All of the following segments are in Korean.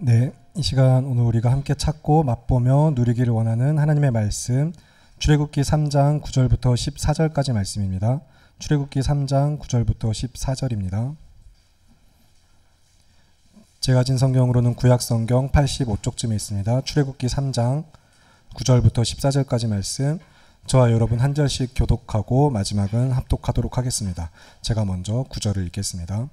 네, 이 시간 오늘 우리가 함께 찾고 맛보며 누리기를 원하는 하나님의 말씀, 출애굽기 3장 9절부터 14절까지 말씀입니다. 출애굽기 3장 9절부터 14절입니다. 제가 가진 성경으로는 구약성경 85쪽쯤에 있습니다. 출애굽기 3장 9절부터 14절까지 말씀, 저와 여러분 한 절씩 교독하고 마지막은 합독하도록 하겠습니다. 제가 먼저 9절을 읽겠습니다.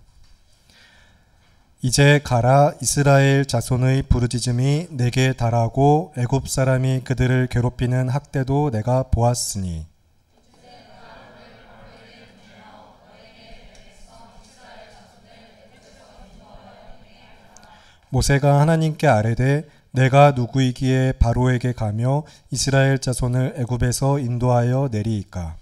이제 가라. 이스라엘 자손의 부르짖음이 내게 달하고 애굽 사람이 그들을 괴롭히는 학대도 내가 보았으니 모세가 하나님께 아뢰되 내가 누구이기에 바로에게 가며 이스라엘 자손을 애굽에서 인도하여 내리이까.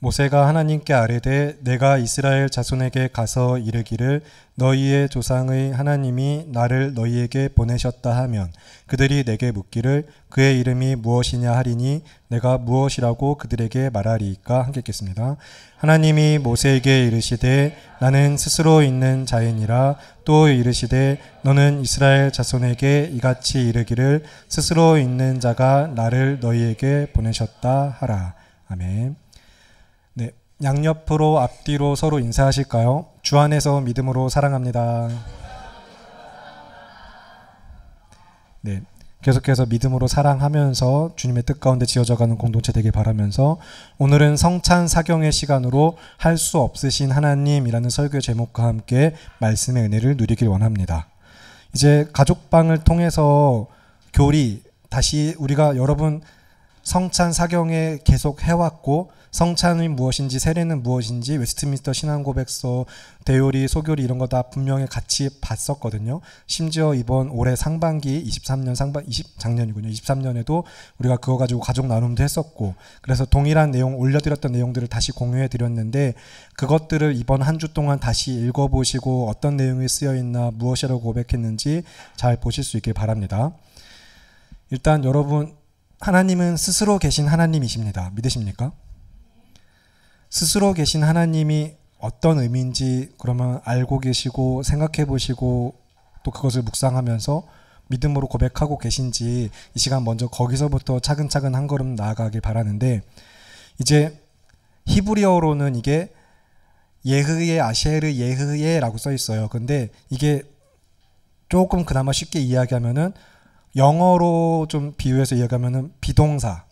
모세가 하나님께 아뢰되 내가 이스라엘 자손에게 가서 이르기를 너희의 조상의 하나님이 나를 너희에게 보내셨다 하면 그들이 내게 묻기를 그의 이름이 무엇이냐 하리니 내가 무엇이라고 그들에게 말하리이까. 함께 읽겠습니다. 하나님이 모세에게 이르시되 나는 스스로 있는 자이니라. 또 이르시되 너는 이스라엘 자손에게 이같이 이르기를 스스로 있는 자가 나를 너희에게 보내셨다 하라. 아멘. 네, 양옆으로 앞뒤로 서로 인사하실까요? 주 안에서 믿음으로 사랑합니다. 네, 계속해서 믿음으로 사랑하면서 주님의 뜻 가운데 지어져가는 공동체 되길 바라면서 오늘은 성찬 사경의 시간으로 할 수 없으신 하나님이라는 설교 제목과 함께 말씀의 은혜를 누리길 원합니다. 이제 가족방을 통해서 교리 다시 우리가 여러분 성찬 사경에 계속 해왔고 성찬이 무엇인지 세례는 무엇인지 웨스트민스터 신앙고백서 대요리 소교리 이런 거 다 분명히 같이 봤었거든요. 심지어 이번 올해 상반기 23년 작년이군요. 23년에도 우리가 그거 가지고 가족 나눔도 했었고 그래서 동일한 내용 올려드렸던 내용들을 다시 공유해 드렸는데 그것들을 이번 한 주 동안 다시 읽어보시고 어떤 내용이 쓰여있나 무엇이라고 고백했는지 잘 보실 수 있길 바랍니다. 일단 여러분 하나님은 스스로 계신 하나님이십니다. 믿으십니까? 스스로 계신 하나님이 어떤 의미인지 그러면 알고 계시고 생각해 보시고 또 그것을 묵상하면서 믿음으로 고백하고 계신지 이 시간 먼저 거기서부터 차근차근 한 걸음 나아가길 바라는데 이제 히브리어로는 이게 예흐예 아셰르 예흐예라고 써 있어요. 근데 이게 조금 그나마 쉽게 이야기하면은 영어로 좀 비유해서 이야기하면은 비동사,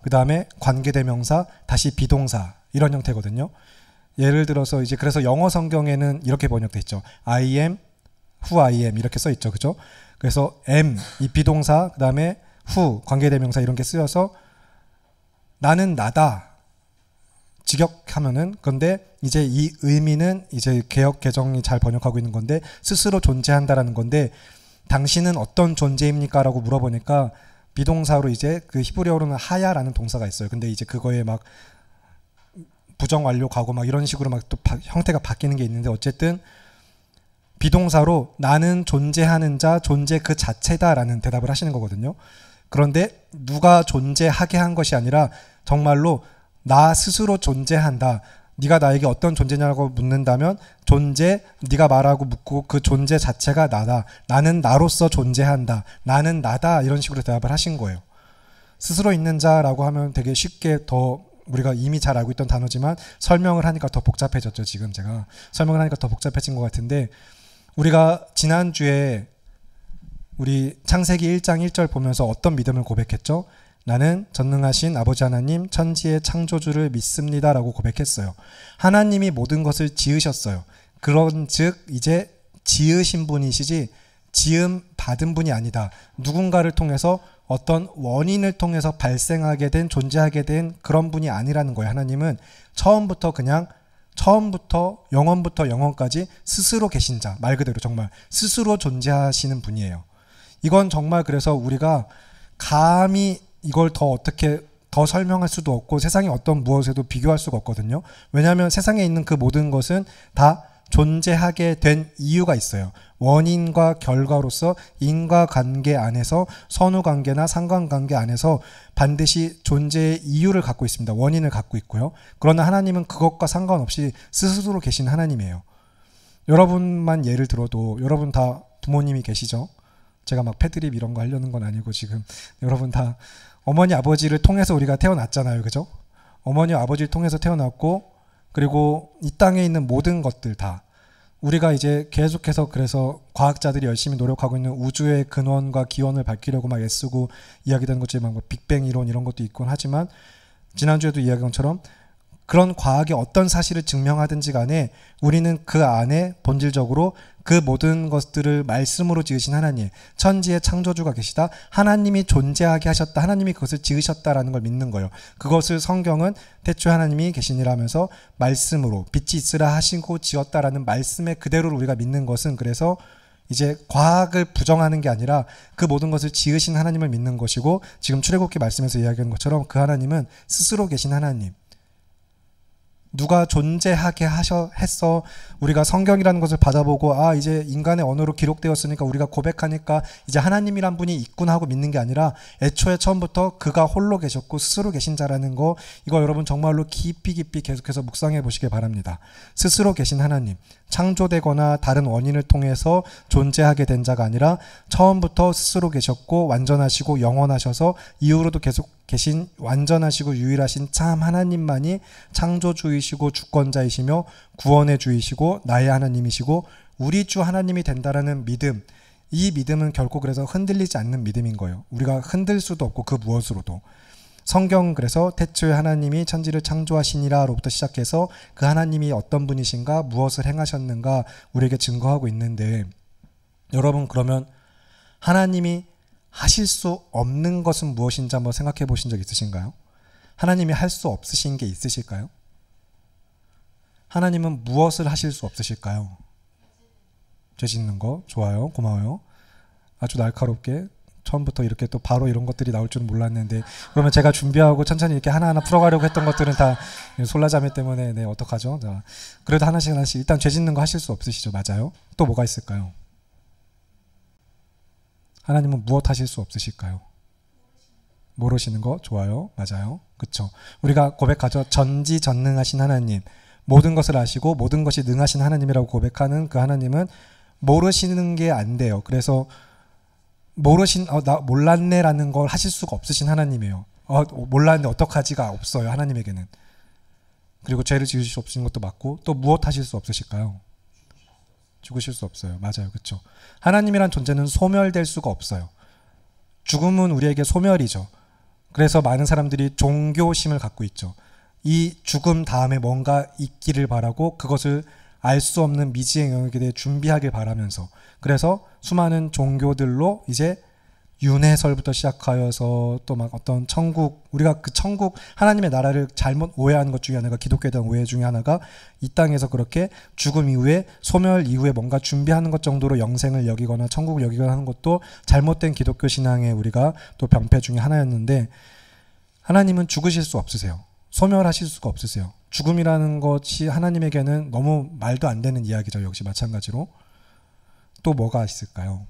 그 다음에 관계대명사, 다시 비동사 이런 형태거든요. 예를 들어서 이제 그래서 영어 성경에는 이렇게 번역돼 있죠. I am, who I am 이렇게 써 있죠, 그죠? 그래서 am 이 비동사, 그 다음에 who 관계대명사 이런 게 쓰여서 나는 나다 직역하면은 근데 이제 이 의미는 이제 개역 개정이 잘 번역하고 있는 건데 스스로 존재한다라는 건데. 당신은 어떤 존재입니까? 라고 물어보니까 비동사로 이제 그 히브리어로는 하야라는 동사가 있어요. 근데 이제 그거에 막 부정 완료 가고 막 이런 식으로 막 또 형태가 바뀌는 게 있는데 어쨌든 비동사로 나는 존재하는 자, 존재 그 자체다라는 대답을 하시는 거거든요. 그런데 누가 존재하게 한 것이 아니라 정말로 나 스스로 존재한다. 네가 나에게 어떤 존재냐고 묻는다면 존재, 네가 말하고 묻고 그 존재 자체가 나다. 나는 나로서 존재한다. 나는 나다. 이런 식으로 대답을 하신 거예요. 스스로 있는 자라고 하면 되게 쉽게 더 우리가 이미 잘 알고 있던 단어지만 설명을 하니까 더 복잡해졌죠. 지금 제가 설명을 하니까 더 복잡해진 것 같은데 우리가 지난주에 우리 창세기 1장 1절 보면서 어떤 믿음을 고백했죠? 나는 전능하신 아버지 하나님 천지의 창조주를 믿습니다 라고 고백했어요. 하나님이 모든 것을 지으셨어요. 그런즉 이제 지으신 분이시지 지음 받은 분이 아니다. 누군가를 통해서 어떤 원인을 통해서 발생하게 된 존재하게 된 그런 분이 아니라는 거예요. 하나님은 처음부터 영원부터 영원까지 스스로 계신 자, 말 그대로 정말 스스로 존재하시는 분이에요. 이건 정말 그래서 우리가 감히 이걸 더 어떻게 더 설명할 수도 없고 세상의 어떤 무엇에도 비교할 수가 없거든요. 왜냐하면 세상에 있는 그 모든 것은 다 존재하게 된 이유가 있어요. 원인과 결과로서 인과관계 안에서 선후관계나 상관관계 안에서 반드시 존재의 이유를 갖고 있습니다. 원인을 갖고 있고요. 그러나 하나님은 그것과 상관없이 스스로 계신 하나님이에요. 여러분만 예를 들어도 여러분 다 부모님이 계시죠? 제가 막 패드립 이런 거 하려는 건 아니고 지금 여러분 다 어머니 아버지를 통해서 우리가 태어났잖아요. 그죠? 어머니 아버지를 통해서 태어났고 그리고 이 땅에 있는 모든 것들 다 우리가 이제 계속해서 그래서 과학자들이 열심히 노력하고 있는 우주의 근원과 기원을 밝히려고 막 애쓰고 이야기되는 것처럼 뭐 빅뱅 이론 이런 것도 있곤 하지만 지난주에도 이야기한 것처럼 그런 과학이 어떤 사실을 증명하든지 간에 우리는 그 안에 본질적으로 그 모든 것들을 말씀으로 지으신 하나님, 천지의 창조주가 계시다. 하나님이 존재하게 하셨다. 하나님이 그것을 지으셨다라는 걸 믿는 거예요. 그것을 성경은 태초에 하나님이 계시니라 하면서 말씀으로 빛이 있으라 하시고 지었다라는 말씀의 그대로를 우리가 믿는 것은 그래서 이제 과학을 부정하는 게 아니라 그 모든 것을 지으신 하나님을 믿는 것이고 지금 출애굽기 말씀에서 이야기한 것처럼 그 하나님은 스스로 계신 하나님, 누가 존재하게 했어. 우리가 성경이라는 것을 받아보고 아 이제 인간의 언어로 기록되었으니까 우리가 고백하니까 이제 하나님이란 분이 있구나 하고 믿는 게 아니라 애초에 처음부터 그가 홀로 계셨고 스스로 계신 자라는 거 이거 여러분 정말로 깊이 계속해서 묵상해 보시길 바랍니다. 스스로 계신 하나님, 창조되거나 다른 원인을 통해서 존재하게 된 자가 아니라 처음부터 스스로 계셨고 완전하시고 영원하셔서 이후로도 계속 계신 완전하시고 유일하신 참 하나님만이 창조주이시고 주권자이시며 구원의 주이시고 나의 하나님이시고 우리 주 하나님이 된다라는 믿음, 이 믿음은 결코 그래서 흔들리지 않는 믿음인 거예요. 우리가 흔들 수도 없고 그 무엇으로도. 성경 그래서 태초에 하나님이 천지를 창조하시니라로부터 시작해서 그 하나님이 어떤 분이신가 무엇을 행하셨는가 우리에게 증거하고 있는데 여러분 그러면 하나님이 하실 수 없는 것은 무엇인지 한번 생각해 보신 적 있으신가요? 하나님이 할 수 없으신 게 있으실까요? 하나님은 무엇을 하실 수 없으실까요? 죄 짓는 거 좋아요. 고마워요. 아주 날카롭게 처음부터 이렇게 또 바로 이런 것들이 나올 줄은 몰랐는데 그러면 제가 준비하고 천천히 이렇게 하나하나 풀어가려고 했던 것들은 다 솔라자매 때문에 네 어떡하죠? 자, 그래도 하나씩 일단 죄 짓는 거 하실 수 없으시죠? 맞아요. 또 뭐가 있을까요? 하나님은 무엇 하실 수 없으실까요? 모르시는 거 좋아요. 맞아요. 그렇죠. 우리가 고백하죠. 전지전능하신 하나님, 모든 것을 아시고 모든 것이 능하신 하나님이라고 고백하는 그 하나님은 모르시는 게 안 돼요. 그래서 나 몰랐네라는 걸 하실 수가 없으신 하나님이에요. 몰랐는데 어떡하지가 없어요. 하나님에게는. 그리고 죄를 지으실 수 없으신 것도 맞고 또 무엇 하실 수 없으실까요? 죽으실 수 없어요. 맞아요. 그렇죠. 하나님이란 존재는 소멸될 수가 없어요. 죽음은 우리에게 소멸이죠. 그래서 많은 사람들이 종교심을 갖고 있죠. 이 죽음 다음에 뭔가 있기를 바라고 그것을 알 수 없는 미지의 영역에 대해 준비하길 바라면서 그래서 수많은 종교들로 이제 윤회설부터 시작하여서 또 막 어떤 천국, 우리가 그 천국 하나님의 나라를 잘못 오해하는 것 중에 하나가 기독교에 대한 오해 중에 하나가 이 땅에서 그렇게 죽음 이후에 소멸 이후에 뭔가 준비하는 것 정도로 영생을 여기거나 천국을 여기거나 하는 것도 잘못된 기독교 신앙의 우리가 또 병폐 중에 하나였는데 하나님은 죽으실 수 없으세요. 소멸하실 수가 없으세요. 죽음이라는 것이 하나님에게는 너무 말도 안 되는 이야기죠. 역시 마찬가지로. 또 뭐가 있을까요?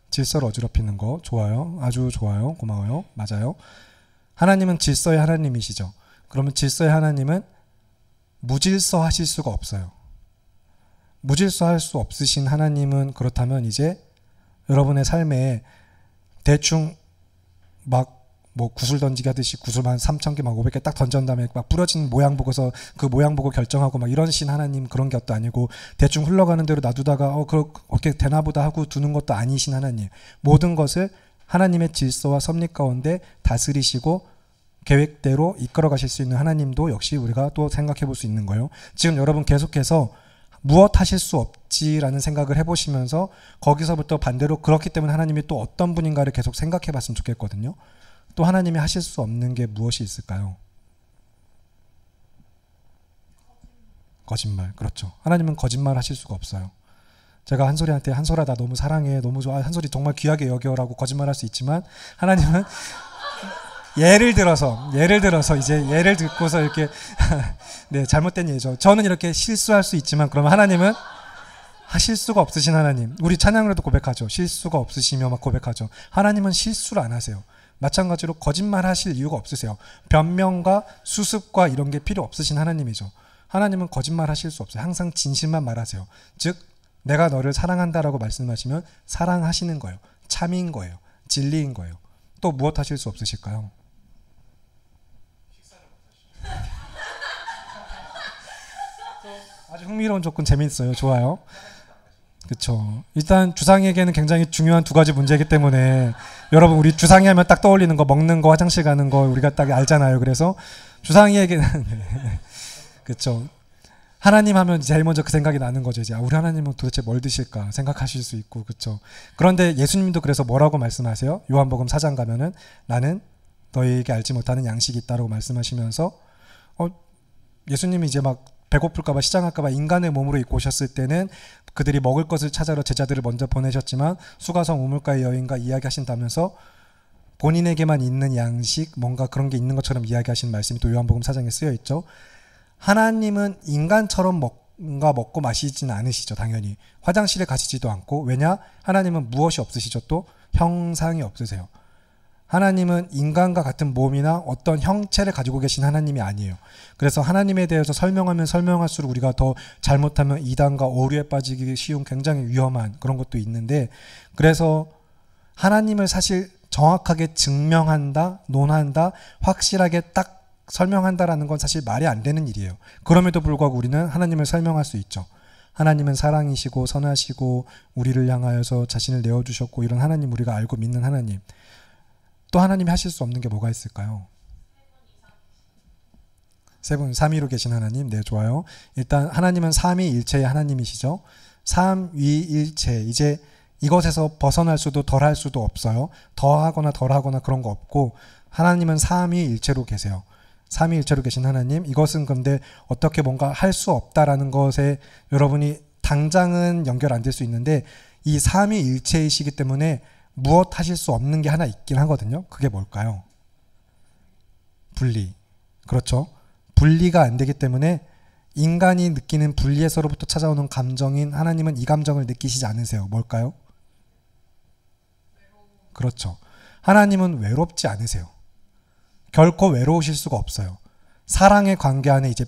질서를 어지럽히는 거 좋아요. 아주 좋아요. 고마워요. 맞아요. 하나님은 질서의 하나님이시죠. 그러면 질서의 하나님은 무질서 하실 수가 없어요. 무질서 할 수 없으신 하나님은 그렇다면 이제 여러분의 삶에 대충 막 뭐 구슬 던지기 하듯이 구슬만 3,000개 막 500개 딱 던진 다음에 막 부러진 모양 보고서 그 모양 보고 결정하고 막 이런 신 하나님 그런 것도 아니고 대충 흘러가는 대로 놔두다가 어떻게 되나 보다 하고 두는 것도 아니신 하나님. 모든 것을 하나님의 질서와 섭리 가운데 다스리시고 계획대로 이끌어 가실 수 있는 하나님도 역시 우리가 또 생각해 볼 수 있는 거예요. 지금 여러분 계속해서 무엇 하실 수 없지라는 생각을 해보시면서 거기서부터 반대로 그렇기 때문에 하나님이 또 어떤 분인가를 계속 생각해 봤으면 좋겠거든요. 또 하나님이 하실 수 없는 게 무엇이 있을까요? 거짓말. 그렇죠. 하나님은 거짓말 하실 수가 없어요. 제가 한솔이한테 한솔아 나 너무 사랑해 너무 좋아 한솔이 정말 귀하게 여겨라고 거짓말 할 수 있지만 하나님은 예를 들어서 이제 예를 듣고서 이렇게 네, 잘못된 예죠. 저는 이렇게 실수할 수 있지만 그러면 하나님은 하실 수가 없으신 하나님. 우리 찬양으로도 고백하죠. 실수가 없으시며 막 고백하죠. 하나님은 실수를 안 하세요. 마찬가지로 거짓말 하실 이유가 없으세요. 변명과 수습과 이런 게 필요 없으신 하나님이죠. 하나님은 거짓말 하실 수 없어요. 항상 진실만 말하세요. 즉 내가 너를 사랑한다라고 말씀하시면 사랑하시는 거예요. 참인 거예요. 진리인 거예요. 또 무엇 하실 수 없으실까요? 아주 흥미로운 조건 재미있어요. 좋아요. 그렇죠. 일단 주상에게는 굉장히 중요한 두 가지 문제이기 때문에 여러분 우리 주상이 하면 딱 떠올리는 거 먹는 거 화장실 가는 거 우리가 딱 알잖아요. 그래서 주상이에게는 그렇죠. 하나님 하면 제일 먼저 그 생각이 나는 거죠. 이제 우리 하나님은 도대체 뭘 드실까 생각하실 수 있고 그렇죠. 그런데 예수님도 그래서 뭐라고 말씀하세요? 요한복음 4장 가면은 나는 너희에게 알지 못하는 양식이 있다라고 말씀하시면서 예수님이 이제 막 배고플까봐 시장할까봐 인간의 몸으로 입고 오셨을 때는 그들이 먹을 것을 찾아러 제자들을 먼저 보내셨지만 수가성 우물가의 여인과 이야기하신다면서 본인에게만 있는 양식 뭔가 그런 게 있는 것처럼 이야기하신 말씀이 또 요한복음 4장에 쓰여 있죠. 하나님은 인간처럼 뭔가 먹고 마시지는 않으시죠. 당연히 화장실에 가시지도 않고 왜냐? 하나님은 무엇이 없으시죠? 또 형상이 없으세요. 하나님은 인간과 같은 몸이나 어떤 형체를 가지고 계신 하나님이 아니에요. 그래서 하나님에 대해서 설명하면 설명할수록 우리가 더 잘못하면 이단과 오류에 빠지기 쉬운 굉장히 위험한 그런 것도 있는데 그래서 하나님을 사실 정확하게 증명한다, 논한다, 확실하게 딱 설명한다라는 건 사실 말이 안 되는 일이에요. 그럼에도 불구하고 우리는 하나님을 설명할 수 있죠. 하나님은 사랑이시고 선하시고 우리를 향하여서 자신을 내어주셨고 이런 하나님 우리가 알고 믿는 하나님. 또 하나님이 하실 수 없는 게 뭐가 있을까요? 세 분 삼위로 계신 하나님. 네, 좋아요. 일단 하나님은 삼위일체의 하나님이시죠. 삼위일체. 이제 이것에서 벗어날 수도 덜할 수도 없어요. 더하거나 덜하거나 그런 거 없고 하나님은 삼위일체로 계세요. 삼위일체로 계신 하나님. 이것은 근데 어떻게 뭔가 할 수 없다라는 것에 여러분이 당장은 연결 안 될 수 있는데 이 삼위일체이시기 때문에 무엇 하실 수 없는 게 하나 있긴 하거든요. 그게 뭘까요? 분리. 그렇죠. 분리가 안 되기 때문에 인간이 느끼는 분리에서로부터 찾아오는 감정인 하나님은 이 감정을 느끼시지 않으세요. 뭘까요? 그렇죠. 하나님은 외롭지 않으세요. 결코 외로우실 수가 없어요. 사랑의 관계 안에 이제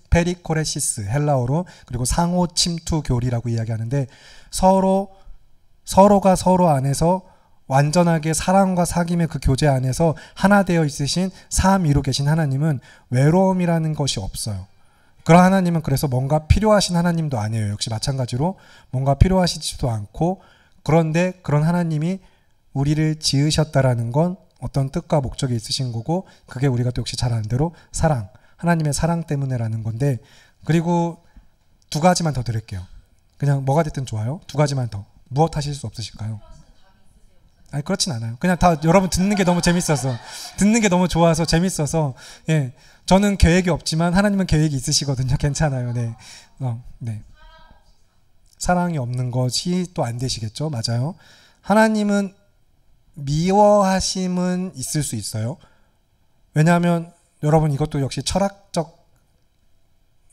페리코레시스 헬라어로 그리고 상호 침투 교리라고 이야기하는데 서로가 서로 안에서 완전하게 사랑과 사귐의 그 교제 안에서 하나 되어 있으신 삼위로 계신 하나님은 외로움이라는 것이 없어요. 그런 하나님은 그래서 뭔가 필요하신 하나님도 아니에요. 역시 마찬가지로 뭔가 필요하시지도 않고 그런데 그런 하나님이 우리를 지으셨다라는 건 어떤 뜻과 목적이 있으신 거고 그게 우리가 또 역시 잘 아는 대로 사랑, 하나님의 사랑 때문에라는 건데 그리고 두 가지만 더 드릴게요. 그냥 뭐가 됐든 좋아요. 두 가지만 더. 무엇 하실 수 없으실까요? 아니 그렇진 않아요. 그냥 다 여러분 듣는 게 너무 재밌어서 듣는 게 너무 좋아서 재밌어서 예 저는 계획이 없지만 하나님은 계획이 있으시거든요. 괜찮아요. 네, 네. 사랑이 없는 것이 또 안 되시겠죠. 맞아요. 하나님은 미워하심은 있을 수 있어요. 왜냐하면 여러분 이것도 역시 철학적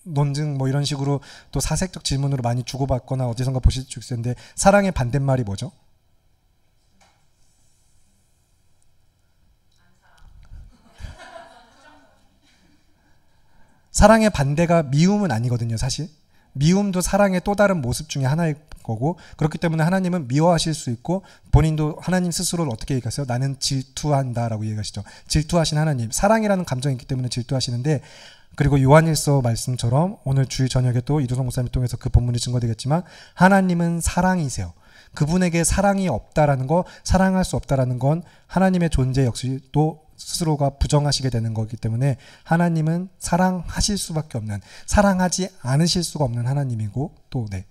논증 뭐 이런 식으로 또 사색적 질문으로 많이 주고받거나 어디선가 보실 수 있는데 사랑의 반대말이 뭐죠? 사랑의 반대가 미움은 아니거든요. 사실 미움도 사랑의 또 다른 모습 중에 하나일 거고 그렇기 때문에 하나님은 미워하실 수 있고 본인도 하나님 스스로를 어떻게 얘기하세요? 나는 질투한다라고 얘기하시죠. 질투하신 하나님 사랑이라는 감정이 있기 때문에 질투하시는데 그리고 요한일서 말씀처럼 오늘 주일 저녁에 또 이두성 목사님 통해서 그 본문이 증거되겠지만 하나님은 사랑이세요. 그분에게 사랑이 없다라는 거 사랑할 수 없다라는 건 하나님의 존재 역시 또 스스로가 부정하시게 되는 거기 때문에 하나님은 사랑하실 수밖에 없는 사랑하지 않으실 수가 없는 하나님이고 또 네.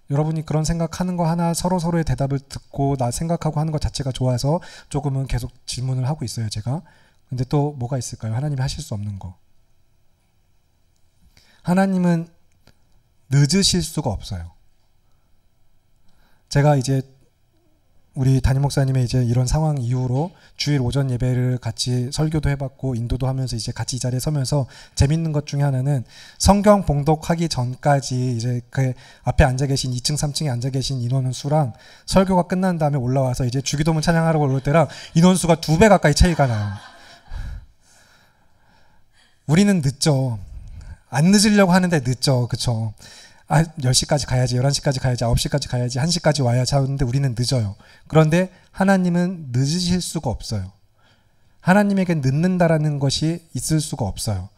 여러분이 그런 생각하는 거 하나 서로의 대답을 듣고 나 생각하고 하는 것 자체가 좋아서 조금은 계속 질문을 하고 있어요 제가. 근데 또 뭐가 있을까요? 하나님이 하실 수 없는 거. 하나님은 늦으실 수가 없어요. 제가 이제 우리 담임 목사님의 이제 이런 상황 이후로 주일 오전 예배를 같이 설교도 해봤고 인도도 하면서 이제 같이 이 자리에 서면서 재밌는 것 중에 하나는 성경 봉독하기 전까지 이제 그 앞에 앉아 계신 2층 3층에 앉아 계신 인원 수랑 설교가 끝난 다음에 올라와서 이제 주기도문 찬양하러 올 때랑 인원 수가 2배 가까이 차이가 나요. 우리는 늦죠. 안 늦으려고 하는데 늦죠. 그쵸? 10시까지 가야지, 11시까지 가야지, 9시까지 가야지, 1시까지 와야지 하는데 우리는 늦어요. 그런데 하나님은 늦으실 수가 없어요. 하나님에게 늦는다라는 것이 있을 수가 없어요.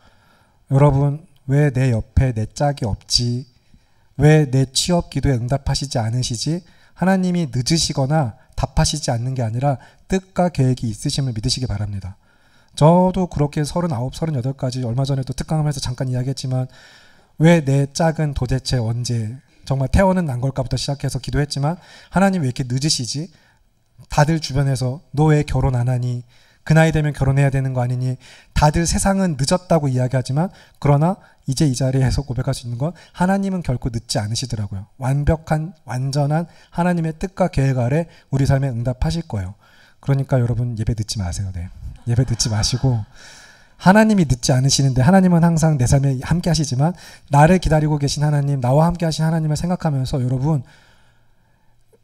여러분, 왜 내 옆에 내 짝이 없지? 왜 내 취업 기도에 응답하시지 않으시지? 하나님이 늦으시거나 답하시지 않는 게 아니라 뜻과 계획이 있으심을 믿으시기 바랍니다. 저도 그렇게 39, 38까지 얼마 전에도 특강하면서 잠깐 이야기했지만 왜 내 짝은 도대체 언제 정말 태어는 난 걸까부터 시작해서 기도했지만 하나님 왜 이렇게 늦으시지? 다들 주변에서 너 왜 결혼 안 하니? 그 나이 되면 결혼해야 되는 거 아니니? 다들 세상은 늦었다고 이야기하지만 그러나 이제 이 자리에서 고백할 수 있는 건 하나님은 결코 늦지 않으시더라고요. 완벽한 완전한 하나님의 뜻과 계획 아래 우리 삶에 응답하실 거예요. 그러니까 여러분 예배 늦지 마세요. 네. 예배 늦지 마시고 하나님이 늦지 않으시는데 하나님은 항상 내 삶에 함께 하시지만 나를 기다리고 계신 하나님, 나와 함께 하신 하나님을 생각하면서 여러분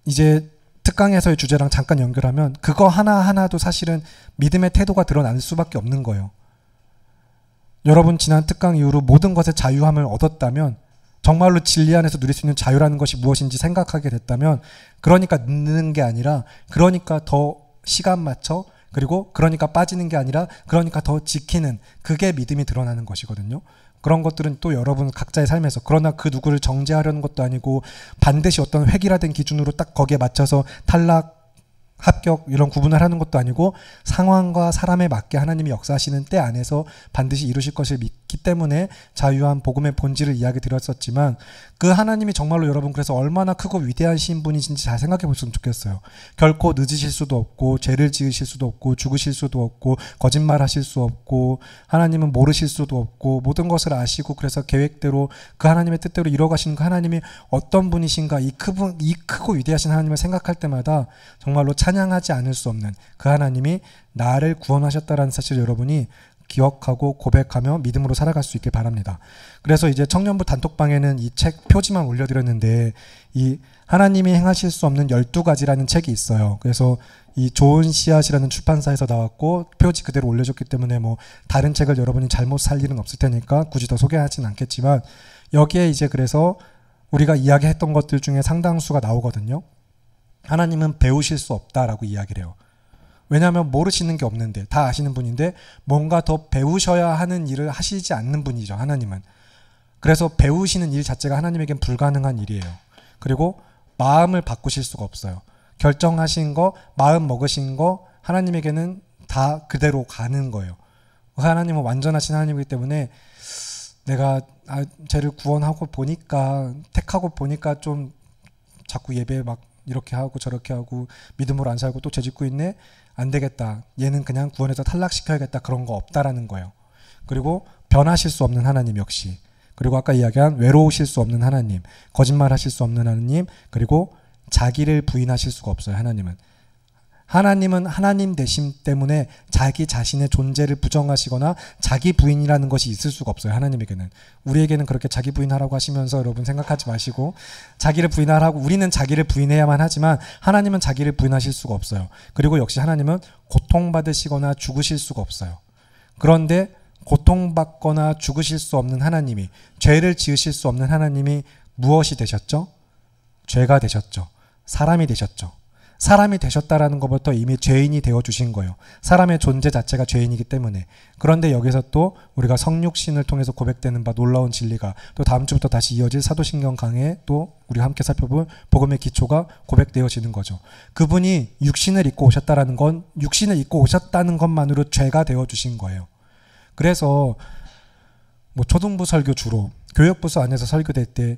이제 특강에서의 주제랑 잠깐 연결하면 그거 하나하나도 사실은 믿음의 태도가 드러날 수밖에 없는 거예요. 여러분 지난 특강 이후로 모든 것에 자유함을 얻었다면 정말로 진리 안에서 누릴 수 있는 자유라는 것이 무엇인지 생각하게 됐다면 그러니까 늦는 게 아니라 그러니까 더 시간 맞춰 그리고 그러니까 빠지는 게 아니라 그러니까 더 지키는 그게 믿음이 드러나는 것이거든요. 그런 것들은 또 여러분 각자의 삶에서 그러나 그 누구를 정죄하려는 것도 아니고 반드시 어떤 획일화된 기준으로 딱 거기에 맞춰서 탈락, 합격 이런 구분을 하는 것도 아니고 상황과 사람에 맞게 하나님이 역사하시는 때 안에서 반드시 이루실 것을 믿기 때문에 자유한 복음의 본질을 이야기 드렸었지만 그 하나님이 정말로 여러분 그래서 얼마나 크고 위대하신 분이신지 잘 생각해 보셨으면 좋겠어요. 결코 늦으실 수도 없고 죄를 지으실 수도 없고 죽으실 수도 없고 거짓말하실 수 없고 하나님은 모르실 수도 없고 모든 것을 아시고 그래서 계획대로 그 하나님의 뜻대로 이뤄가시는 그 하나님이 어떤 분이신가 이 크고 위대하신 하나님을 생각할 때마다 정말로 찬양하지 않을 수 없는 그 하나님이 나를 구원하셨다라는 사실을 여러분이 기억하고 고백하며 믿음으로 살아갈 수 있길 바랍니다. 그래서 이제 청년부 단톡방에는 이 책 표지만 올려드렸는데 이 하나님이 행하실 수 없는 12가지라는 책이 있어요. 그래서 이 좋은 씨앗이라는 출판사에서 나왔고 표지 그대로 올려줬기 때문에 뭐 다른 책을 여러분이 잘못 살 일은 없을 테니까 굳이 더 소개하진 않겠지만 여기에 이제 그래서 우리가 이야기했던 것들 중에 상당수가 나오거든요. 하나님은 배우실 수 없다라고 이야기를 해요. 왜냐하면 모르시는 게 없는데 다 아시는 분인데 뭔가 더 배우셔야 하는 일을 하시지 않는 분이죠. 하나님은. 그래서 배우시는 일 자체가 하나님에겐 불가능한 일이에요. 그리고 마음을 바꾸실 수가 없어요. 결정하신 거, 마음 먹으신 거 하나님에게는 다 그대로 가는 거예요. 하나님은 완전하신 하나님이기 때문에 내가 쟤를 구원하고 보니까 택하고 보니까 좀 자꾸 예배 막 이렇게 하고 저렇게 하고 믿음으로 안 살고 또 죄짓고 있네? 안 되겠다. 얘는 그냥 구원해서 탈락시켜야겠다. 그런 거 없다라는 거예요. 그리고 변하실 수 없는 하나님 역시. 그리고 아까 이야기한 외로우실 수 없는 하나님, 거짓말하실 수 없는 하나님, 그리고 자기를 부인하실 수가 없어요. 하나님은 하나님 되심 때문에 자기 자신의 존재를 부정하시거나 자기 부인이라는 것이 있을 수가 없어요. 하나님에게는. 우리에게는 그렇게 자기 부인하라고 하시면서 여러분 생각하지 마시고 자기를 부인하라고 우리는 자기를 부인해야만 하지만 하나님은 자기를 부인하실 수가 없어요. 그리고 역시 하나님은 고통받으시거나 죽으실 수가 없어요. 그런데 고통받거나 죽으실 수 없는 하나님이 죄를 지으실 수 없는 하나님이 무엇이 되셨죠? 죄가 되셨죠. 사람이 되셨죠. 사람이 되셨다라는 것부터 이미 죄인이 되어주신 거예요. 사람의 존재 자체가 죄인이기 때문에. 그런데 여기서 또 우리가 성육신을 통해서 고백되는 바 놀라운 진리가 또 다음 주부터 다시 이어질 사도신경 강해에 또 우리가 함께 살펴볼 복음의 기초가 고백되어지는 거죠. 그분이 육신을 입고 오셨다라는 건 육신을 입고 오셨다는 것만으로 죄가 되어주신 거예요. 그래서 뭐 초등부 설교 주로 교육부서 안에서 설교될 때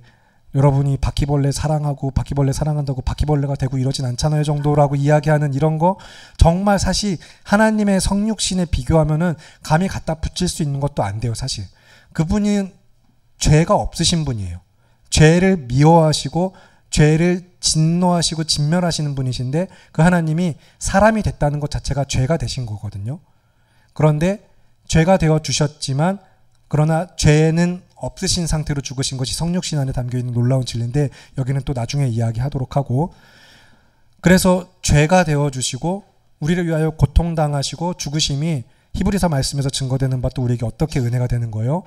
여러분이 바퀴벌레 사랑하고 바퀴벌레 사랑한다고 바퀴벌레가 되고 이러진 않잖아요 정도라고 이야기하는 이런 거 정말 사실 하나님의 성육신에 비교하면은 감히 갖다 붙일 수 있는 것도 안 돼요. 사실 그분은 죄가 없으신 분이에요. 죄를 미워하시고 죄를 진노하시고 진멸하시는 분이신데 그 하나님이 사람이 됐다는 것 자체가 죄가 되신 거거든요. 그런데 죄가 되어 주셨지만 그러나 죄는 없으신 상태로 죽으신 것이 성육신 안에 담겨있는 놀라운 진리인데 여기는 또 나중에 이야기하도록 하고, 그래서 죄가 되어주시고 우리를 위하여 고통당하시고 죽으심이 히브리서 말씀에서 증거되는 바 또 우리에게 어떻게 은혜가 되는 거예요?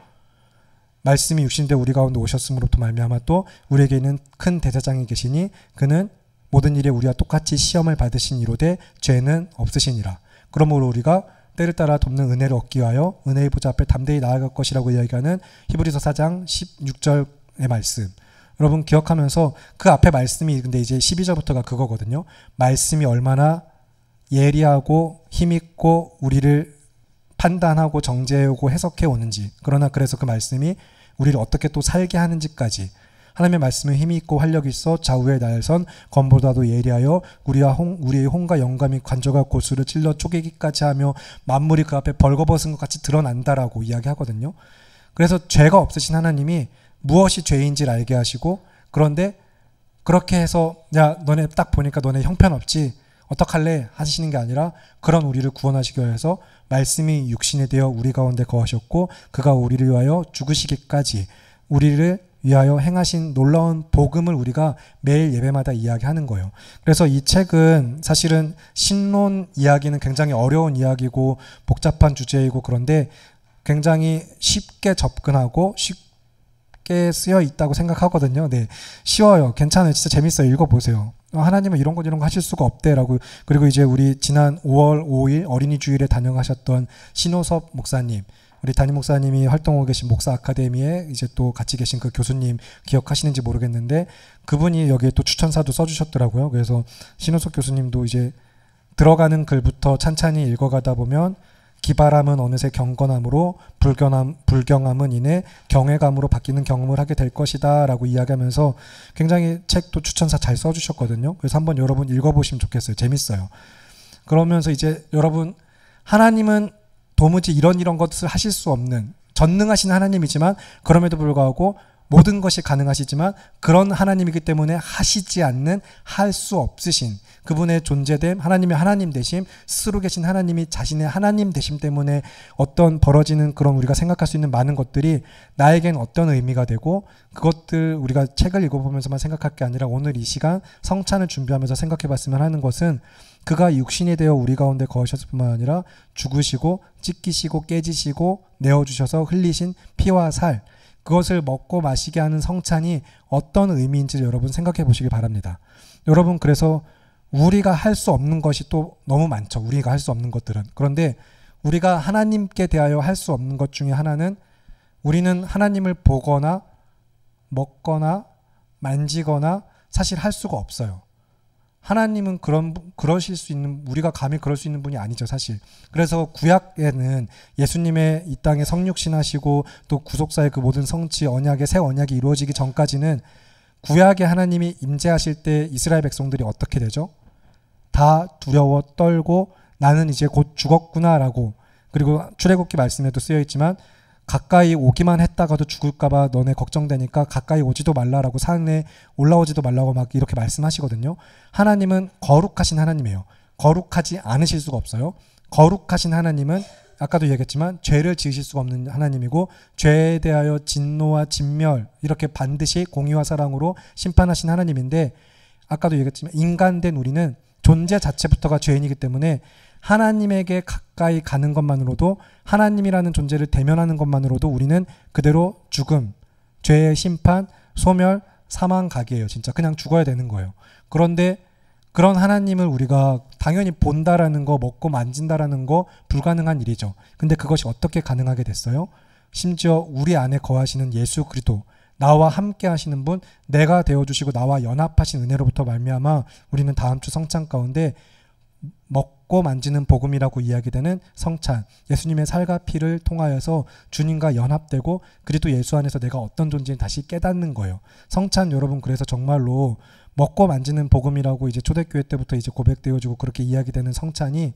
말씀이 육신되 우리 가운데 오셨음으로부터 말미암아 또 우리에게 있는 큰 대제사장이 계시니 그는 모든 일에 우리와 똑같이 시험을 받으신 이로되 죄는 없으시니라. 그러므로 우리가 때를 따라 돕는 은혜를 얻기 위하여 은혜의 보좌 앞에 담대히 나아갈 것이라고 이야기하는 히브리서 4장 16절의 말씀. 여러분 기억하면서 그 앞에 말씀이 근데 이제 12절부터가 그거거든요. 말씀이 얼마나 예리하고 힘있고 우리를 판단하고 정죄하고 해석해 오는지, 그러나 그래서 그 말씀이 우리를 어떻게 또 살게 하는지까지, 하나님의 말씀에 힘이 있고 활력이 있어 좌우의 날선 검보다도 예리하여 우리의 혼과 영감이 관절과 골수를 찔러 쪼개기까지 하며 만물이 그 앞에 벌거벗은 것 같이 드러난다라고 이야기하거든요. 그래서 죄가 없으신 하나님이 무엇이 죄인지를 알게 하시고, 그런데 그렇게 해서 야 너네 딱 보니까 너네 형편없지 어떡할래 하시는 게 아니라 그런 우리를 구원하시기 위해서 말씀이 육신이 되어 우리 가운데 거하셨고 그가 우리를 위하여 죽으시기까지 우리를 위하여 행하신 놀라운 복음을 우리가 매일 예배마다 이야기하는 거예요. 그래서 이 책은 사실은 신론 이야기는 굉장히 어려운 이야기고 복잡한 주제이고, 그런데 굉장히 쉽게 접근하고 쉽게 쓰여 있다고 생각하거든요. 네, 쉬워요. 괜찮아요. 진짜 재밌어요. 읽어보세요. 하나님은 이런 거 하실 수가 없대라고. 그리고 이제 우리 지난 5월 5일 어린이 주일에 단영하셨던 신호섭 목사님, 우리 담임 목사님이 활동하고 계신 목사 아카데미에 이제 또 같이 계신 그 교수님 기억하시는지 모르겠는데 그분이 여기에 또 추천사도 써주셨더라고요. 그래서 신호섭 교수님도 이제 들어가는 글부터 찬찬히 읽어가다 보면 기바람은 어느새 경건함으로 불경함은 이내 경외감으로 바뀌는 경험을 하게 될 것이다 라고 이야기하면서 굉장히 책도 추천사 잘 써주셨거든요. 그래서 한번 여러분 읽어보시면 좋겠어요. 재밌어요. 그러면서 이제 여러분, 하나님은 도무지 이런 것을 하실 수 없는 전능하신 하나님이지만 그럼에도 불구하고 모든 것이 가능하시지만 그런 하나님이기 때문에 하시지 않는, 할 수 없으신 그분의 존재됨, 하나님의 하나님 되심, 스스로 계신 하나님이 자신의 하나님 되심 때문에 어떤 벌어지는 그런 우리가 생각할 수 있는 많은 것들이 나에겐 어떤 의미가 되고, 그것들 우리가 책을 읽어보면서만 생각할 게 아니라 오늘 이 시간 성찬을 준비하면서 생각해 봤으면 하는 것은 그가 육신이 되어 우리 가운데 거하셨을 뿐만 아니라 죽으시고 찢기시고 깨지시고 내어주셔서 흘리신 피와 살, 그것을 먹고 마시게 하는 성찬이 어떤 의미인지를 여러분 생각해 보시기 바랍니다. 여러분, 그래서 우리가 할 수 없는 것이 또 너무 많죠. 우리가 할 수 없는 것들은. 그런데 우리가 하나님께 대하여 할 수 없는 것 중에 하나는 우리는 하나님을 보거나 먹거나 만지거나 사실 할 수가 없어요. 하나님은 그러실 수 있는, 우리가 감히 그럴 수 있는 분이 아니죠, 사실. 그래서 구약에는 예수님의 이 땅에 성육신 하시고 또 구속사의 그 모든 성취, 언약의 새 언약이 이루어지기 전까지는 구약의 하나님이 임재하실 때 이스라엘 백성들이 어떻게 되죠? 다 두려워 떨고 나는 이제 곧 죽었구나라고, 그리고 출애굽기 말씀에도 쓰여 있지만 가까이 오기만 했다가도 죽을까봐 너네 걱정되니까 가까이 오지도 말라라고 산에 올라오지도 말라고 막 이렇게 말씀하시거든요. 하나님은 거룩하신 하나님이에요. 거룩하지 않으실 수가 없어요. 거룩하신 하나님은 아까도 얘기했지만 죄를 지으실 수가 없는 하나님이고 죄에 대하여 진노와 진멸 이렇게 반드시 공의와 사랑으로 심판하신 하나님인데, 아까도 얘기했지만 인간된 우리는 존재 자체부터가 죄인이기 때문에 하나님에게 가까이 가는 것만으로도, 하나님이라는 존재를 대면하는 것만으로도 우리는 그대로 죽음, 죄의 심판, 소멸, 사망 각이에요. 진짜 그냥 죽어야 되는 거예요. 그런데 그런 하나님을 우리가 당연히 본다라는 거, 먹고 만진다라는 거 불가능한 일이죠. 근데 그것이 어떻게 가능하게 됐어요? 심지어 우리 안에 거하시는 예수 그리스도, 나와 함께 하시는 분, 내가 되어주시고 나와 연합하신 은혜로부터 말미암아 우리는 다음 주 성찬 가운데 먹고 만지는 복음이라고 이야기되는 성찬, 예수님의 살과 피를 통하여서 주님과 연합되고 그리스도 예수 안에서 내가 어떤 존재인지 다시 깨닫는 거예요. 성찬 여러분, 그래서 정말로 먹고 만지는 복음이라고 이제 초대교회 때부터 이제 고백되어지고 그렇게 이야기되는 성찬이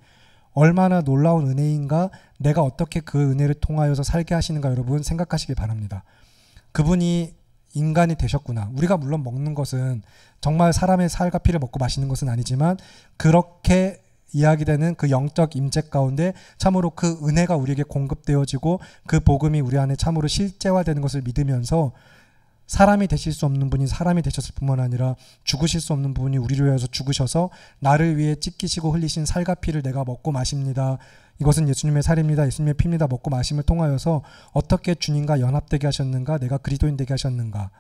얼마나 놀라운 은혜인가, 내가 어떻게 그 은혜를 통하여서 살게 하시는가 여러분 생각하시기 바랍니다. 그분이 인간이 되셨구나. 우리가 물론 먹는 것은 정말 사람의 살과 피를 먹고 마시는 것은 아니지만 그렇게 이야기되는 그 영적 임재 가운데 참으로 그 은혜가 우리에게 공급되어지고 그 복음이 우리 안에 참으로 실제화되는 것을 믿으면서 사람이 되실 수 없는 분이 사람이 되셨을 뿐만 아니라 죽으실 수 없는 분이 우리를 위해서 죽으셔서 나를 위해 찢기시고 흘리신 살과 피를 내가 먹고 마십니다. 이것은 예수님의 살입니다. 예수님의 피입니다. 먹고 마심을 통하여서 어떻게 주님과 연합되게 하셨는가, 내가 그리스도인 되게 하셨는가.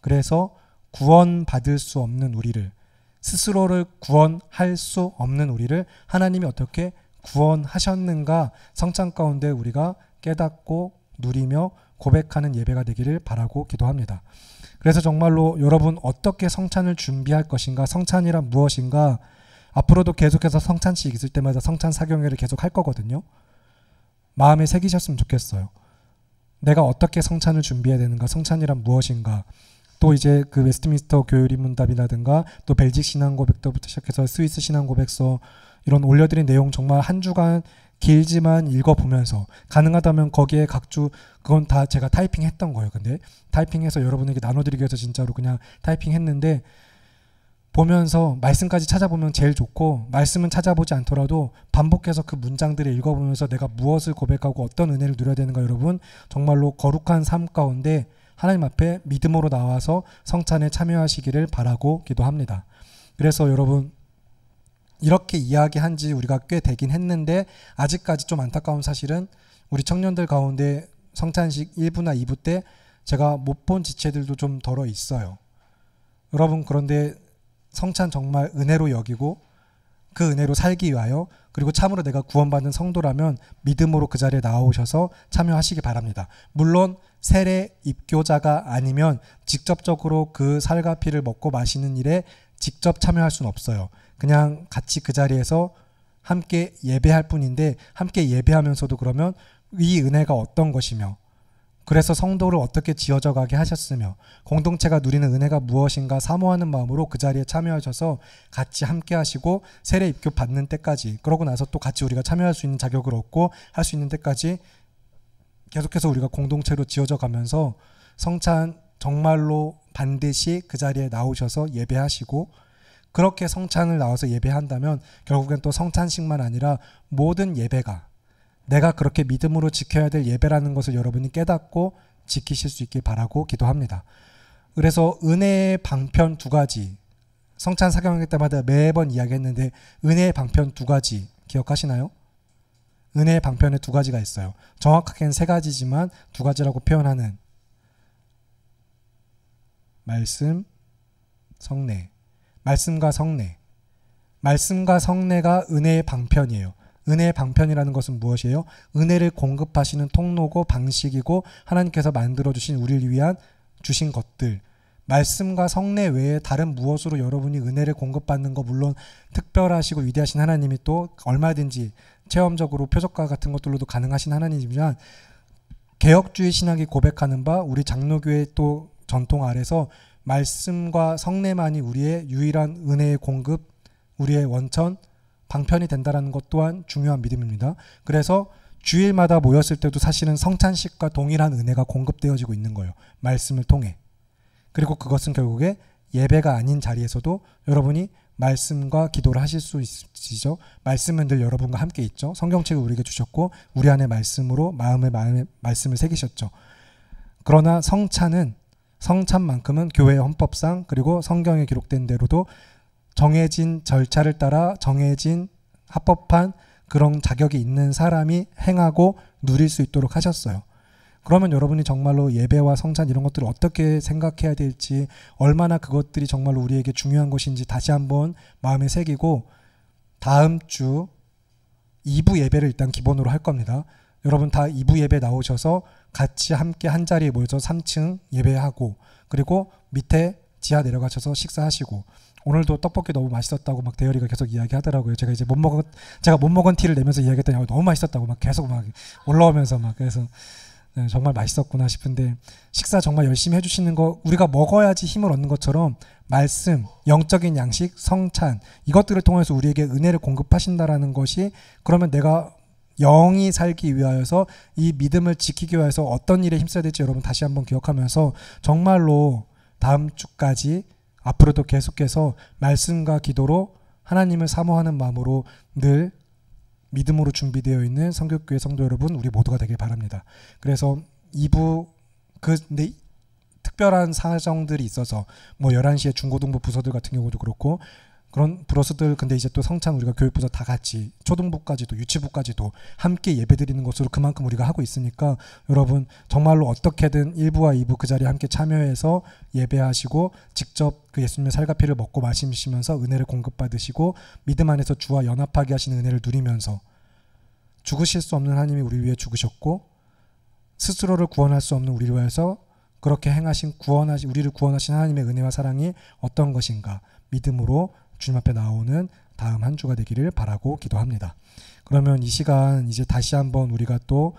그래서 구원받을 수 없는 우리를, 스스로를 구원할 수 없는 우리를 하나님이 어떻게 구원하셨는가 성찬 가운데 우리가 깨닫고 누리며 고백하는 예배가 되기를 바라고 기도합니다. 그래서 정말로 여러분 어떻게 성찬을 준비할 것인가, 성찬이란 무엇인가, 앞으로도 계속해서 성찬식 있을 때마다 성찬 사경회를 계속 할 거거든요. 마음에 새기셨으면 좋겠어요. 내가 어떻게 성찬을 준비해야 되는가, 성찬이란 무엇인가. 또 이제 그 웨스트민스터 교율 문답이라든가 또 벨직 신앙 고백서부터 시작해서 스위스 신앙 고백서 이런 올려드린 내용 정말 한 주간 길지만 읽어보면서 가능하다면 거기에 각주 그건 다 제가 타이핑했던 거예요. 근데 타이핑해서 여러분에게 나눠드리기 위해서 진짜로 그냥 타이핑했는데 보면서 말씀까지 찾아보면 제일 좋고 말씀은 찾아보지 않더라도 반복해서 그 문장들을 읽어보면서 내가 무엇을 고백하고 어떤 은혜를 누려야 되는가 여러분 정말로 거룩한 삶 가운데 하나님 앞에 믿음으로 나와서 성찬에 참여하시기를 바라고 기도합니다. 그래서 여러분 이렇게 이야기한 지 우리가 꽤 되긴 했는데 아직까지 좀 안타까운 사실은 우리 청년들 가운데 성찬식 1부나 2부 때 제가 못 본 지체들도 좀 덜어 있어요. 여러분 그런데 성찬 정말 은혜로 여기고 그 은혜로 살기 위하여 그리고 참으로 내가 구원받은 성도라면 믿음으로 그 자리에 나오셔서 참여하시기 바랍니다. 물론 세례 입교자가 아니면 직접적으로 그 살과 피를 먹고 마시는 일에 직접 참여할 수는 없어요. 그냥 같이 그 자리에서 함께 예배할 뿐인데 함께 예배하면서도 그러면 이 은혜가 어떤 것이며 그래서 성도를 어떻게 지어져 가게 하셨으며 공동체가 누리는 은혜가 무엇인가 사모하는 마음으로 그 자리에 참여하셔서 같이 함께 하시고 세례 입교 받는 때까지 그러고 나서 또 같이 우리가 참여할 수 있는 자격을 얻고 할 수 있는 때까지 계속해서 우리가 공동체로 지어져 가면서 성찬 정말로 반드시 그 자리에 나오셔서 예배하시고 그렇게 성찬을 나와서 예배한다면 결국엔 또 성찬식만 아니라 모든 예배가 내가 그렇게 믿음으로 지켜야 될 예배라는 것을 여러분이 깨닫고 지키실 수 있길 바라고 기도합니다. 그래서 은혜의 방편 두 가지 성찬 사경회 때마다 매번 이야기했는데 은혜의 방편 두 가지 기억하시나요? 은혜의 방편에 두 가지가 있어요. 정확하게는 세 가지지만 두 가지라고 표현하는 말씀, 성례. 말씀과 성례. 말씀과 성례가 은혜의 방편이에요. 은혜의 방편이라는 것은 무엇이에요? 은혜를 공급하시는 통로고 방식이고 하나님께서 만들어주신 우리를 위한 주신 것들. 말씀과 성례 외에 다른 무엇으로 여러분이 은혜를 공급받는 거 물론 특별하시고 위대하신 하나님이 또 얼마든지 체험적으로 표적과 같은 것들로도 가능하신 하나님이지만 개혁주의 신학이 고백하는 바 우리 장로교의 또 전통 아래서 말씀과 성례만이 우리의 유일한 은혜의 공급, 우리의 원천, 방편이 된다는 것 또한 중요한 믿음입니다. 그래서 주일마다 모였을 때도 사실은 성찬식과 동일한 은혜가 공급되어지고 있는 거예요. 말씀을 통해. 그리고 그것은 결국에 예배가 아닌 자리에서도 여러분이 말씀과 기도를 하실 수 있으시죠. 말씀은 늘 여러분과 함께 있죠. 성경책을 우리에게 주셨고 우리 안에 말씀으로 마음에 말씀을 새기셨죠. 그러나 성찬만큼은 교회의 헌법상 그리고 성경에 기록된 대로도 정해진 절차를 따라 정해진 합법한 그런 자격이 있는 사람이 행하고 누릴 수 있도록 하셨어요. 그러면 여러분이 정말로 예배와 성찬 이런 것들을 어떻게 생각해야 될지 얼마나 그것들이 정말로 우리에게 중요한 것인지 다시 한번 마음에 새기고 다음 주 2부 예배를 일단 기본으로 할 겁니다. 여러분 다 2부 예배 나오셔서 같이 함께 한 자리에 모여서 3층 예배하고 그리고 밑에 지하 내려가셔서 식사하시고 오늘도 떡볶이 너무 맛있었다고 막 대열이가 계속 이야기하더라고요. 제가 못 먹은 티를 내면서 이야기했더니 너무 맛있었다고 막 계속 막 올라오면서 막 그래서 네, 정말 맛있었구나 싶은데 식사 정말 열심히 해주시는 거 우리가 먹어야지 힘을 얻는 것처럼 말씀, 영적인 양식, 성찬 이것들을 통해서 우리에게 은혜를 공급하신다라는 것이 그러면 내가 영이 살기 위하여서 이 믿음을 지키기 위해서 어떤 일에 힘써야 될지 여러분 다시 한번 기억하면서 정말로 다음 주까지 앞으로도 계속해서 말씀과 기도로 하나님을 사모하는 마음으로 늘 믿음으로 준비되어 있는 성교교회 성도 여러분 우리 모두가 되길 바랍니다. 그래서 2부 근데 특별한 사정들이 있어서 뭐 11시에 중고등부 부서들 같은 경우도 그렇고 그런 부서들 근데 이제 또 성찬 우리가 교육부서 다 같이 초등부까지도 유치부까지도 함께 예배드리는 것으로 그만큼 우리가 하고 있으니까 여러분 정말로 어떻게든 1부와 2부 그 자리에 함께 참여해서 예배하시고 직접 그 예수님의 살과 피를 먹고 마시면서 은혜를 공급받으시고 믿음 안에서 주와 연합하게 하시는 은혜를 누리면서 죽으실 수 없는 하나님이 우리 위해 죽으셨고 스스로를 구원할 수 없는 우리를 위해서 그렇게 행하신 우리를 구원하신 하나님의 은혜와 사랑이 어떤 것인가 믿음으로 주님 앞에 나오는 다음 한 주가 되기를 바라고 기도합니다. 그러면 이 시간 이제 다시 한번 우리가 또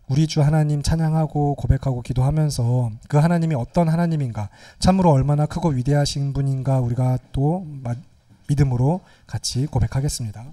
우리 주 하나님 찬양하고 고백하고 기도하면서 그 하나님이 어떤 하나님인가 참으로 얼마나 크고 위대하신 분인가 우리가 또 믿음으로 같이 고백하겠습니다.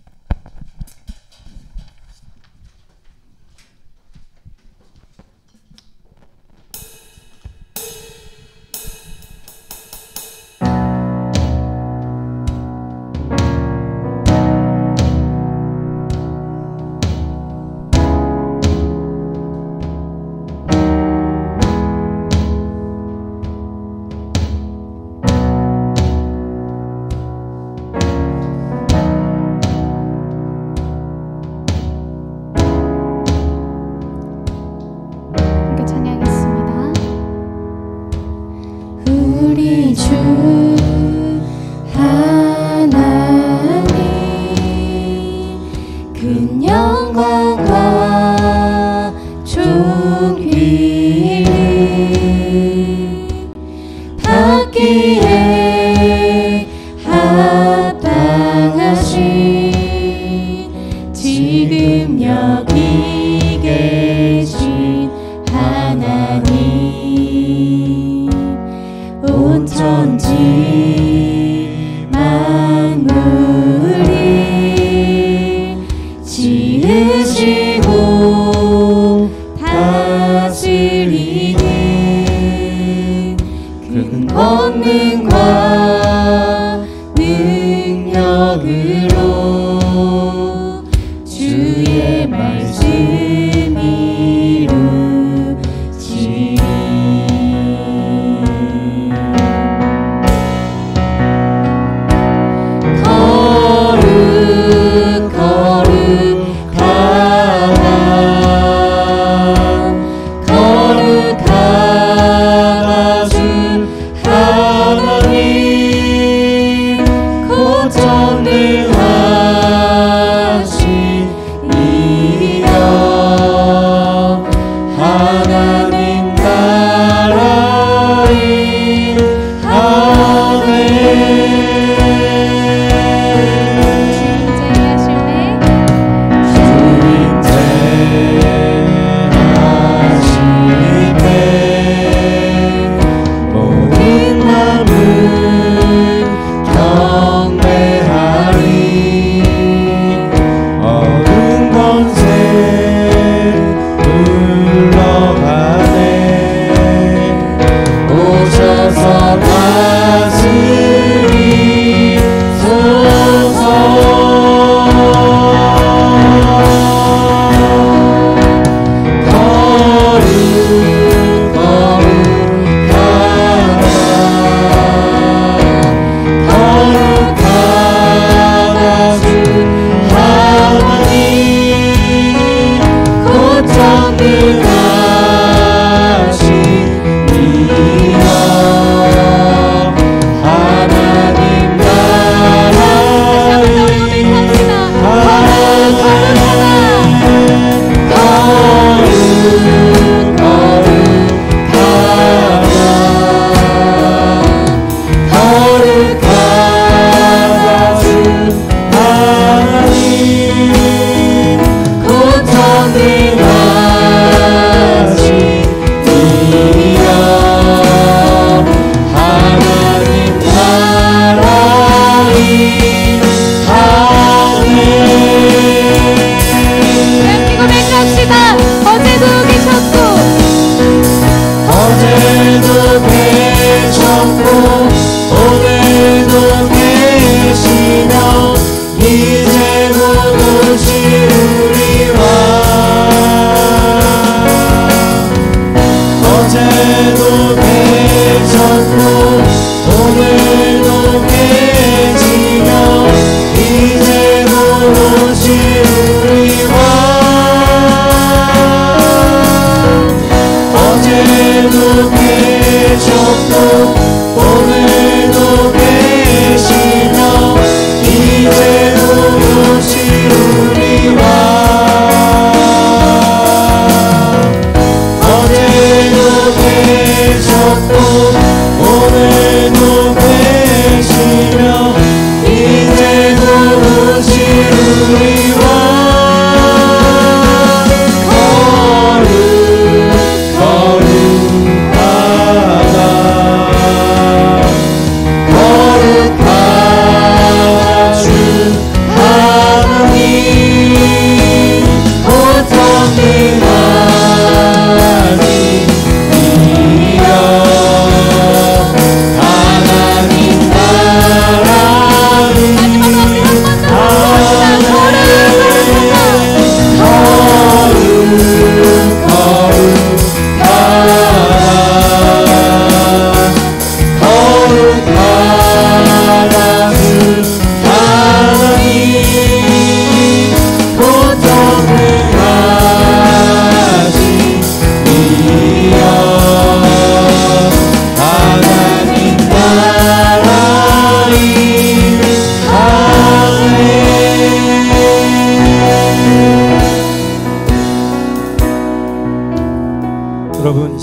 경배하리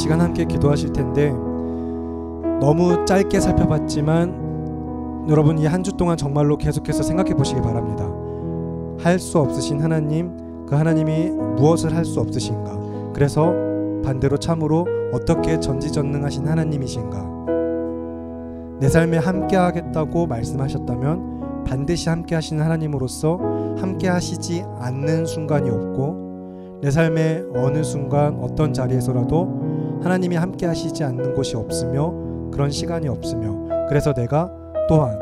시간 함께 기도하실 텐데 너무 짧게 살펴봤지만 여러분 이 한 주 동안 정말로 계속해서 생각해 보시기 바랍니다. 할 수 없으신 하나님, 그 하나님이 무엇을 할 수 없으신가? 그래서 반대로 참으로 어떻게 전지전능하신 하나님이신가? 내 삶에 함께 하겠다고 말씀하셨다면 반드시 함께 하시는 하나님으로서 함께 하시지 않는 순간이 없고, 내 삶의 어느 순간 어떤 자리에서라도 하나님이 함께 하시지 않는 곳이 없으며 그런 시간이 없으며, 그래서 내가 또한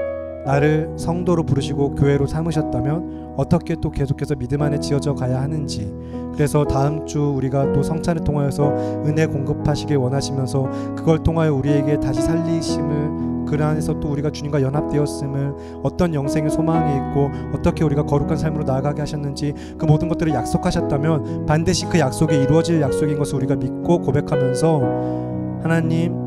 나를 성도로 부르시고 교회로 삼으셨다면 어떻게 또 계속해서 믿음 안에 지어져 가야 하는지, 그래서 다음 주 우리가 또 성찬을 통하여서 은혜 공급하시길 원하시면서 그걸 통하여 우리에게 다시 살리심을, 그 안에서 또 우리가 주님과 연합되었음을, 어떤 영생의 소망이 있고 어떻게 우리가 거룩한 삶으로 나아가게 하셨는지 그 모든 것들을 약속하셨다면 반드시 그 약속이 이루어질 약속인 것을 우리가 믿고 고백하면서, 하나님,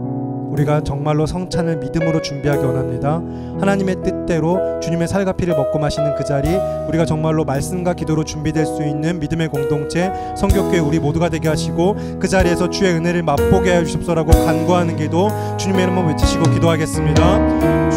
우리가 정말로 성찬을 믿음으로 준비하기 원합니다. 하나님의 뜻대로 주님의 살과 피를 먹고 마시는 그 자리, 우리가 정말로 말씀과 기도로 준비될 수 있는 믿음의 공동체 성격교회 우리 모두가 되게 하시고, 그 자리에서 주의 은혜를 맛보게 하여 주십소라고 간구하는 기도 주님의 이름으로 외치시고 기도하겠습니다.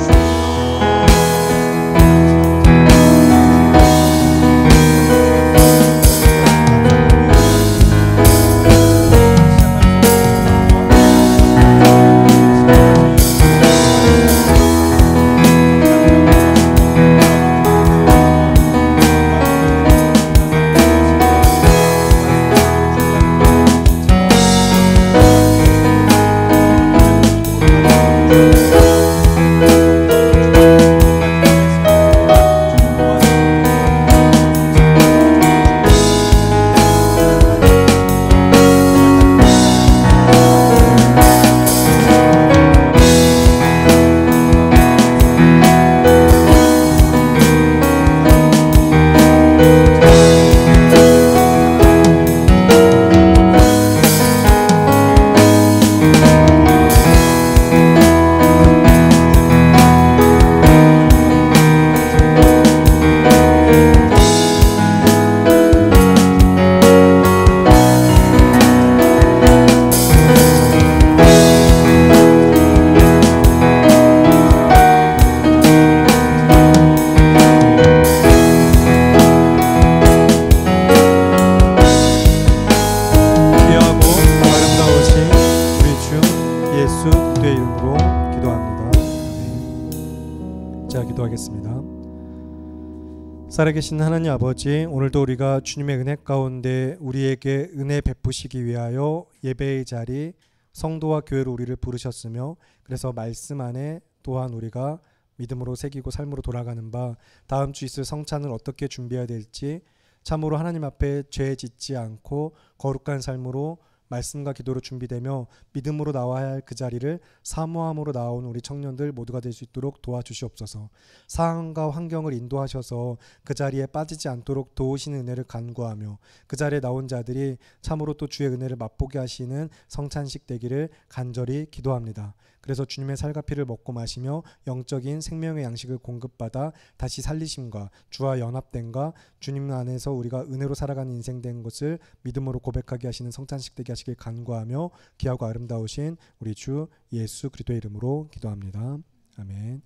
살아계신 하나님 아버지, 오늘도 우리가 주님의 은혜 가운데 우리에게 은혜 베푸시기 위하여 예배의 자리 성도와 교회로 우리를 부르셨으며, 그래서 말씀 안에 또한 우리가 믿음으로 새기고 삶으로 돌아가는 바 다음 주 있을 성찬을 어떻게 준비해야 될지 참으로 하나님 앞에 죄 짓지 않고 거룩한 삶으로 말씀과 기도로 준비되며 믿음으로 나와야 할 그 자리를 사모함으로 나온 우리 청년들 모두가 될 수 있도록 도와주시옵소서. 상황과 환경을 인도하셔서 그 자리에 빠지지 않도록 도우시는 은혜를 간구하며, 그 자리에 나온 자들이 참으로 또 주의 은혜를 맛보게 하시는 성찬식 되기를 간절히 기도합니다. 그래서 주님의 살과 피를 먹고 마시며 영적인 생명의 양식을 공급받아 다시 살리심과 주와 연합됨과 주님 안에서 우리가 은혜로 살아가는 인생 된 것을 믿음으로 고백하게 하시는 성찬식 되게 하시길 간구하며 귀하고 아름다우신 우리 주 예수 그리스도의 이름으로 기도합니다. 아멘.